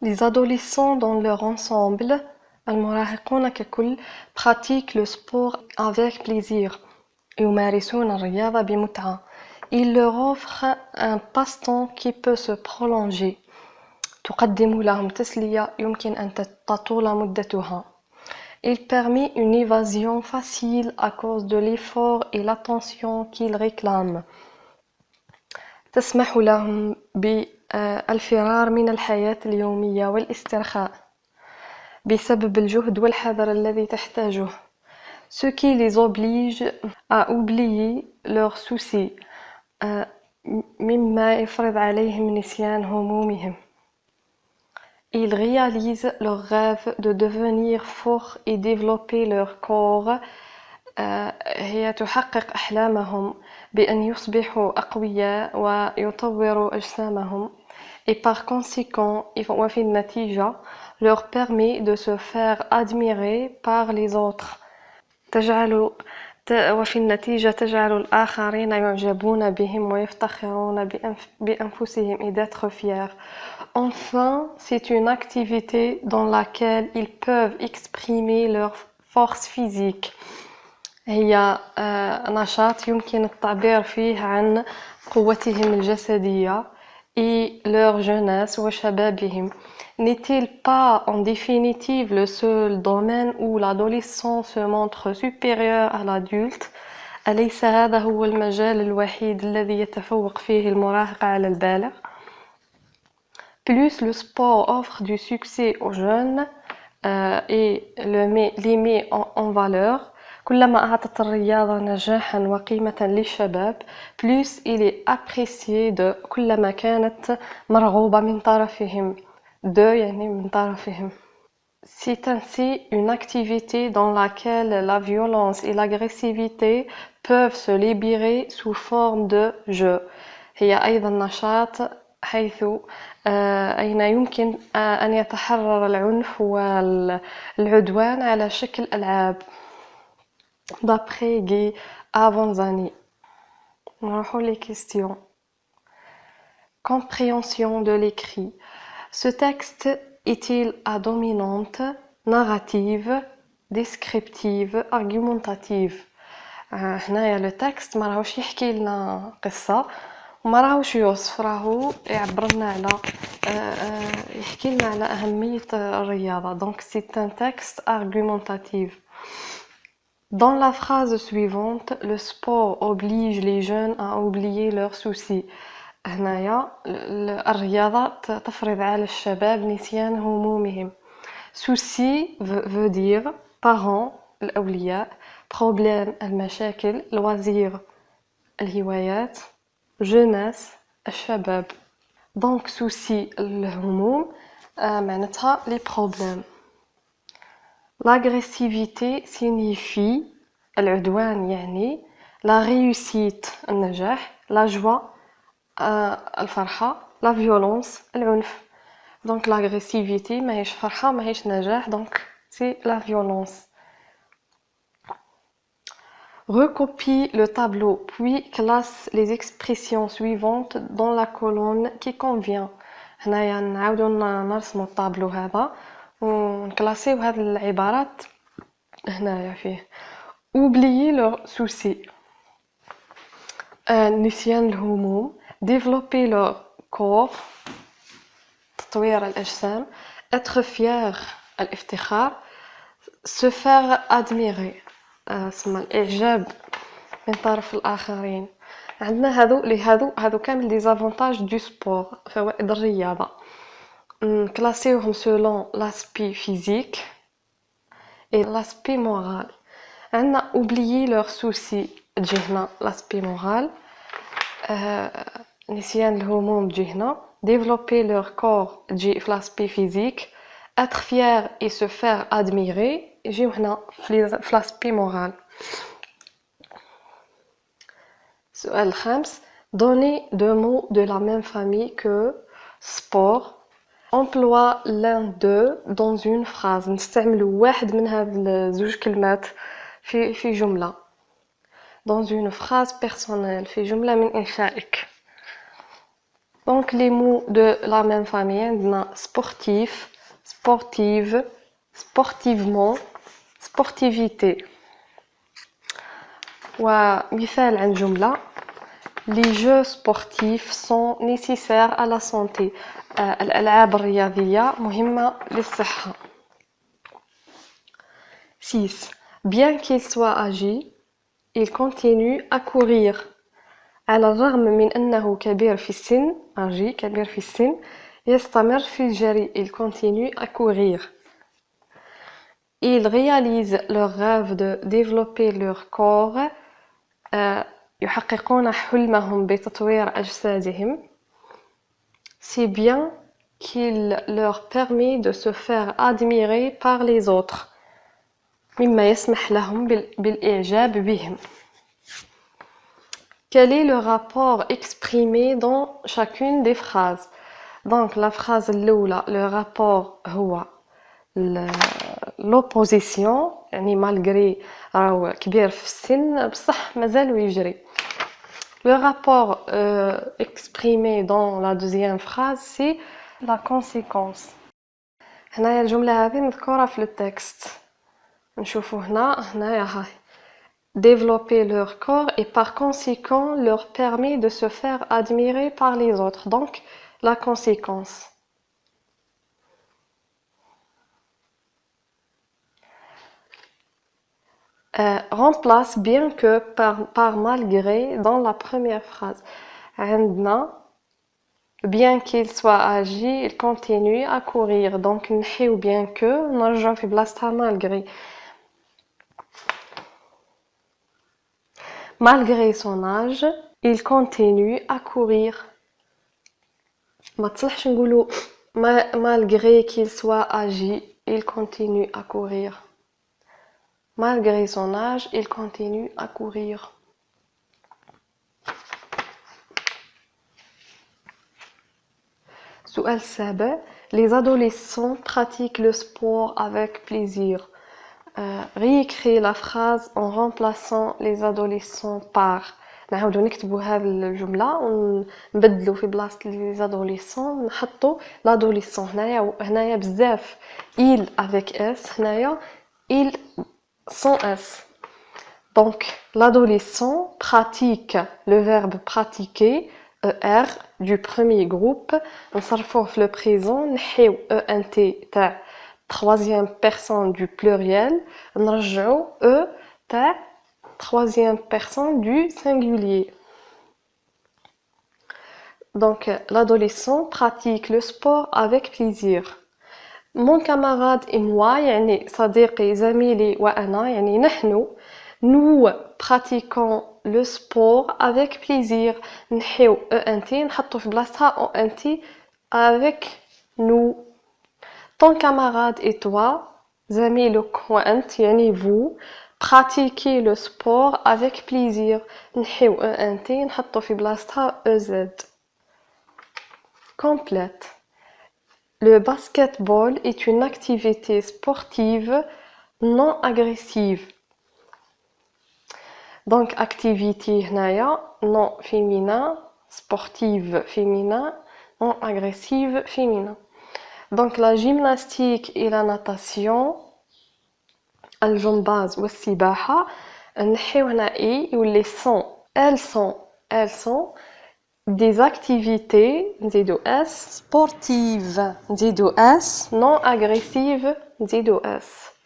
Les adolescents dans leur ensemble, المراهقون ككل, pratiquent le sport avec plaisir. يمارسون الرياضة بمتعة. Il leur offre un passe-temps qui peut se prolonger. تقدم لهم تسلية يمكن أن تطول مدتها. Il permet une évasion facile à cause de l'effort et l'attention qu'ils réclament. تسمح لهم بالفرار من الحياة اليومية والاسترخاء بسبب الجهد والحذر الذي تحتاجه. Ce qui les oblige à oublier leurs soucis مما يفرض عليهم نسيان همومهم. Ils réalisent leur rêve de devenir forts et développer leur corps. هي تحقق أحلامهم بأن يصبحوا أقوياء ويطوروا أجسامهم. Et par conséquent, وفي النتيجة, leur permet de se faire admirer par les autres. وفي النتيجة تجعل الآخرين يعجبون بهم ويفتخرون بأنفسهم et d'être fiers. Enfin, c'est une activité dans laquelle ils peuvent exprimer leur force physique. هي نشاط يمكن التعبير فيه عن قوتهم الجسدية et leur jeunesse وشبابهم. N'est-il pas en définitive le seul domaine où l'adolescent se montre supérieur à l'adulte? أليس هذا هو المجال الوحيد الذي يتفوق فيه المراهق على البالغ؟ Plus le sport offre du succès aux jeunes et les met en valeur, كلما أعطت الرياضة نجاحاً وقيمة للشباب, plus il est apprécié de كلما كانت مرغوبة من طرفهم. يعني من طرفهم. C'est ainsi une activité dans laquelle la violence et l'agressivité peuvent se libérer sous forme de jeu. هي أيضاً نشاط حيث أين يمكن أن يتحرر العنف والعدوان على شكل ألعاب. D'après Guy Avanzani. نروحوا les questions. Compréhension de l'écrit. Ce texte est-il à dominante, narrative, descriptive, argumentative? هنايا le texte ما راهوش يحكي لنا قصة وما راهوش يوصف, راهو يعبر لنا على يحكي لنا على أهمية الرياضة. Donc c'est un texte argumentatif. Dans la phrase suivante, le sport oblige les jeunes à oublier leurs soucis. هنايا الرياضة تفرض على الشباب نسيان همومهم. Souci veut dire parents الأولياء, problème المشاكل, loisir الهوايات, jeunesse الشباب. Donc souci الهموم معناتها les problèmes. L'agressivité signifie العدوان يعني la réussite النجاح, la joie الفرحة, la violence العنف. Donc l'agressivité ماهيش فرحة ماهيش نجاح, donc c'est la violence. Recopie le tableau puis classe les expressions suivantes dans la colonne qui convient. هنايا نعاودو نرسمو الطابلو هذا ونكلاسيو هاد العبارات هنايا فيه. Oublier leurs soucis, نسيان الهموم, développer leur corps, تطوير الأجسام, être fier, الافتخار, se faire admirer, اسمها الإعجاب من طرف الآخرين. عندنا هادو كامل دي زافونتاج دو سبور, فوائد الرياضة. نكلاسيوهم selon l'aspect physique et l'aspect moral. عندنا oublier leurs soucis تجي هنا l'aspect moral, نسيان الهموم تجي هنا, développer leur corps تجي في l'aspect physique, être fier et se faire admirer يجيو هنا في l'aspect moral. السؤال الخامس, donner deux mots de la même famille que sport. Emploie l'un d'eux dans une phrase. نستعملوا واحد من هاد الزوج كلمات في جملة. Dans une phrase personnelle, في جملة من إنشائك. Donc les mots de la même famille عندنا sportif, sportive, sportivement, sportivité. ومثال عن جملة les jeux sportifs sont nécessaires à la santé. الألعاب الرياضية مهمة للصحة. 6. Bien qu'il soit âgé, il continue à courir. على الرغم من أنه كبير في السن âgé كبير في السن يستمر في الجري. Il continue à courir. Ils réalisent leur rêve de développer leur corps. يحققون حلمهم بتطوير أجسادهم. C'est bien qu'il leur permet de se faire admirer par les autres. مما يسمح لهم بالإعجاب بهم. Quel est le rapport exprimé dans chacune des phrases? Donc la phrase الأولى le rapport هو l'opposition يعني malgré راهو كبير في السن بصح مازالو يجري. Le rapport exprimé dans la deuxième phrase c'est la conséquence. هنايا الجملة هذه مذكورة في التكست. نشوفوا هنايا هاي développer leur corps et par conséquent leur permet de se faire admirer par les autres. Donc la conséquence. Remplace bien que par malgré dans la première phrase. عندنا bien qu'il soit âgé, il continue à courir. Donc نحيو bien que نرجعو في بلاصتها malgré. Malgré son âge, il continue à courir. ما تصلحش نقولوا malgré qu'il soit âgé, il continue à courir. Malgré son âge, il continue à courir. سؤال السابع. Les adolescents pratiquent le sport avec plaisir. Réécrire la phrase en remplaçant les adolescents par. نعاودو نكتبوا هذه الجملة ونبدلوا في بلاصة les adolescents نحطوا l'adolescent. هنايا بزاف il avec s هنايا il sans s. Donc l'adolescent pratique le verbe pratiquer er du premier groupe نصرفوه في le présent نحيو ent تاع troisième personne du pluriel نرجعو تاع troisième personne du singulier. Donc l'adolescent pratique le sport avec plaisir. Mon camarade et moi يعني صديقي زميلي وأنا يعني نحن nous pratiquons le sport avec plaisir. نحيو ent نحطو في بلاصتها ent avec nous. Ton camarade et toi زميلك وأنت يعني vous pratiquez le sport avec plaisir. نحيو ent نحطو في بلاصتها ez. Complète. Le basketball est une activité sportive non agressive. Donc activité هنايا non féminin, sportive féminin, non agressive féminin. Donc la gymnastique et la natation الجمباز والسباحة نحيو هنا يولي sont elles sont des activités نزيدو s sportives نزيدو s non agressives نزيدو s.